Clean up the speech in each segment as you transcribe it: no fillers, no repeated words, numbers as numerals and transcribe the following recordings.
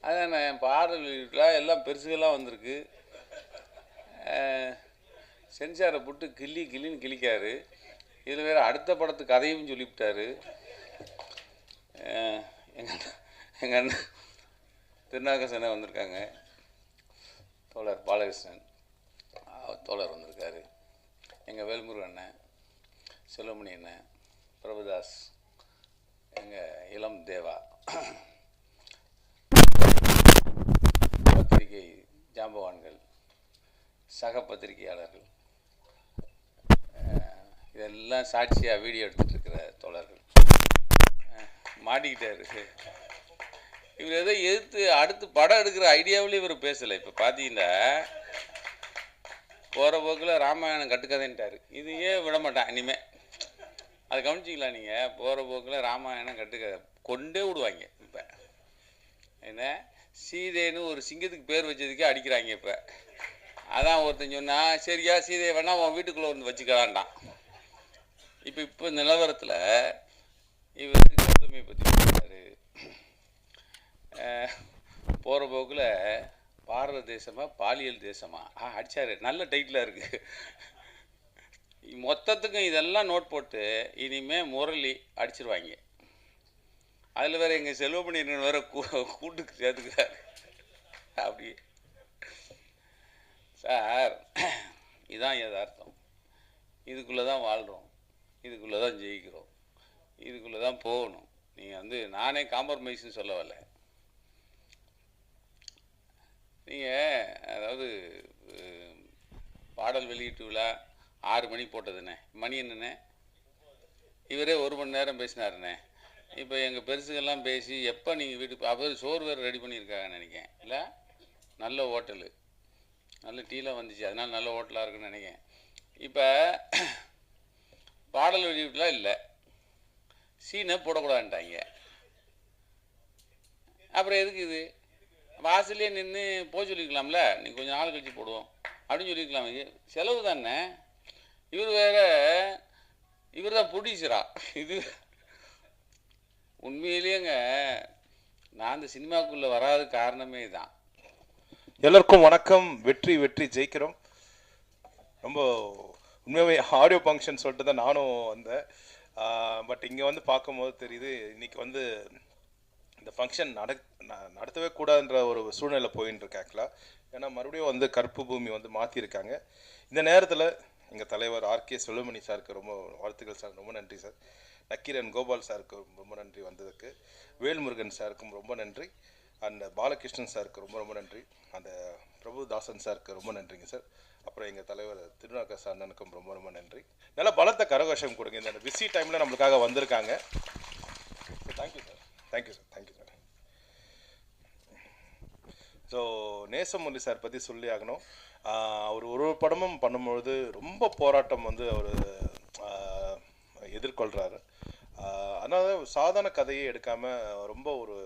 அதான் என் பாடல்கள் எல்லாம் பெருசுகள்லாம் வந்திருக்கு. சென்சாரை போட்டு கிள்ளின்னு கிழிக்காரு. இதில் வேறு அடுத்த படத்து கதையும் சொல்லிவிட்டாரு. எங்கள் அண்ணன் திருநாகசனை வந்திருக்காங்க, தோழர் பாலகிருஷ்ணன் தோழர் வந்திருக்காரு, எங்கள் வேல்முருகன் அண்ணன், செல்வமணி அண்ணன், பிரபுதாஸ், எங்கள் இளம் தேவா, பத்திரிகை ஜாம்பவான்கள், சக பத்திரிகையாளர்கள், இதெல்லாம் சாட்சியாக வீடியோ எடுத்துகிட்ருக்கிற தோழர்கள். மாட்டிக்கிட்டாரு இவர். எதோ எதிர்த்து அடுத்து படம் எடுக்கிற ஐடியாவிலே இவர் பேசலை. இப்போ பார்த்தீங்கன்னா போகிற போக்கில் ராமாயணம் கட்டுக்கதைன்ட்டார். இது ஏன் விட மாட்டான் இனிமேல். அதை கவனிச்சிங்களா நீங்கள்? போகிற போக்கில் ராமாயணம் கட்டுக்கதை கொண்டே விடுவாங்க. இப்போ என்ன சீதைன்னு ஒரு சிங்கத்துக்கு பேர் வச்சதுக்கே அடிக்கிறாங்க. இப்போ அதான் ஒருத்தன் சொன்னால் சரியா சீதையை வேணால் உன் வீட்டுக்குள்ளே வந்து வச்சுக்கலான்டான். இப்போ இந்த நிலவரத்தில் இவர் கௌதமியை பற்றி பேசுகிறாரு. போகிற போக்கில் பாரத தேசமா பாலியல் தேசமா அடித்தார். நல்ல டைட்டிலாக இருக்குது. மொத்தத்துக்கும் இதெல்லாம் நோட் போட்டு இனிமேல் முரளி அடிச்சிருவாங்க. அதில் வேறு எங்கள் செல்வமணி வேறு கூட்டுக்கு சேர்த்துக்கிறாரு. அப்படி சார், இதுதான் யதார்த்தம். இதுக்குள்ளே தான் வாழ்கிறோம், இதுக்குள்ளே தான் ஜெயிக்கிறோம், இதுக்குள்ளே தான் போகணும். நீங்கள் நானே காம்ப்ரமைஸ்ன்னு சொல்ல வரல. நீங்கள் அதாவது பாடல் வெளியீட்டு விழா 6 மணி போட்டதுண்ணே, மணி என்னண்ணே? இவரே 1 மணி நேரம் பேசினாருண்ணே. இப்போ எங்கள் பெருசுகள்லாம் பேசி எப்போ நீங்கள் வீட்டுக்கு அவர் சோறு வேறு ரெடி பண்ணியிருக்காங்கன்னு நினைக்கிறேன். இல்லை, நல்ல ஹோட்டலு, நல்ல டீலாம் வந்துச்சு, அதனால் நல்ல ஹோட்டலாக இருக்குன்னு நினைக்கிறேன். இப்போ பாடல் வெளியீட்டுலாம் இல்லை, சீனை போடக்கூடாதுன்ட்டாங்க. அப்புறம் எதுக்கு இது? வாசல்லே நின்று போக சொல்லியிருக்கலாம்ல, நீங்கள் கொஞ்சம் நாள் கழிச்சு போடுவோம் அப்படின்னு சொல்லியிருக்கலாம். செலவு தானே. இவர் வேற, இவர் தான் ப்ரொடியூசரா. இது உண்மையிலேங்க நான் இந்த சினிமாக்குள்ளே வராத காரணமே தான். எல்லாருக்கும் வணக்கம். வெற்றி வெற்றி ஜெயிக்கிறோம். ரொம்ப உண்மையாகவே ஆடியோ ஃபங்க்ஷன் சொல்லிட்டு தான் நானும் வந்தேன். பட் இங்கே வந்து பார்க்கும்போது தெரியுது, இன்றைக்கி இந்த ஃபங்க்ஷன் நடத்தவே கூடாதுன்ற ஒரு சூழ்நிலை போயின்னு இருக்கு ஆக்சுவலாக. ஏன்னா மறுபடியும் கருப்பு பூமி மாற்றிருக்காங்க. இந்த நேரத்தில் எங்கள் தலைவர் ஆர்கே செல்வமணி சாருக்கு ரொம்ப வாழ்த்துக்கள் சார். ரொம்ப நன்றி சார். நக்கீரன் கோபால் சாருக்கு ரொம்ப நன்றி வந்ததுக்கு. வேல்முருகன் சாருக்கும் ரொம்ப நன்றி. அந்த பாலகிருஷ்ணன் சாருக்கு ரொம்ப ரொம்ப நன்றி. அந்த பிரபுதாசன் சாருக்கு ரொம்ப நன்றிங்க சார். அப்புறம் எங்கள் தலைவர் திருநாகச அண்ணனுக்கும் ரொம்ப ரொம்ப நன்றி. நல்லா பலத்த கரகோஷம் கொடுங்க. இந்த பிஸி டைமில் நம்மளுக்காக வந்திருக்காங்க. Thank you sir. Thank you sir. Thank you sir. So Nesamurali sir பற்றி சொல்லி ஆகணும். அவர் ஒரு படமும் பண்ணும்பொழுது ரொம்ப போராட்டம் அவர் எதிர்கொள்கிறாரு. அதனால் சாதாரண கதையை எடுக்காமல் ரொம்ப ஒரு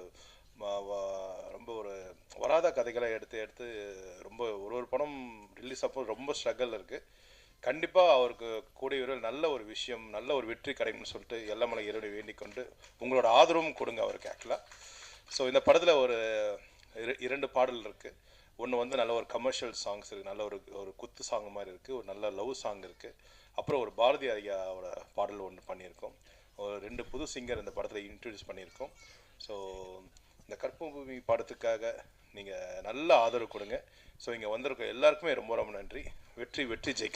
வராத கதைகளை எடுத்து ரொம்ப ஒரு படம் ரிலீஸ் அப்போ ரொம்ப ஸ்ட்ரகிள் இருக்குது. கண்டிப்பாக அவருக்கு கூடிய விரைவில் நல்ல ஒரு விஷயம், நல்ல ஒரு வெற்றி கிடைக்கும்னு சொல்லிட்டு எல்லாம் இறைவனை வேண்டிக் கொண்டு உங்களோட ஆதரவும் கொடுங்க அவருக்கு ஆக்சுவலாக. ஸோ இந்த படத்தில் ஒரு 2 பாடல் இருக்குது. ஒன்று நல்ல ஒரு கமர்ஷியல் சாங்ஸ் இருக்குது, நல்ல ஒரு குத்து சாங் மாதிரி இருக்குது, ஒரு நல்ல லவ் சாங் இருக்குது. அப்புறம் ஒரு பாரதி ஐயாவோட பாடல் ஒன்று பண்ணியிருக்கோம். ஒரு 2 புது சிங்கர் இந்த படத்தில் இன்ட்ரடியூஸ் பண்ணியிருக்கோம். ஸோ இந்த கற்பு பூமி படத்துக்காக நீங்கள் நல்ல ஆதரவு கொடுங்க. ஸோ இங்கே வந்திருக்க எல்லாருக்குமே ரொம்ப ரொம்ப நன்றி. வெற்றி வெற்றி ஜெயிக்க.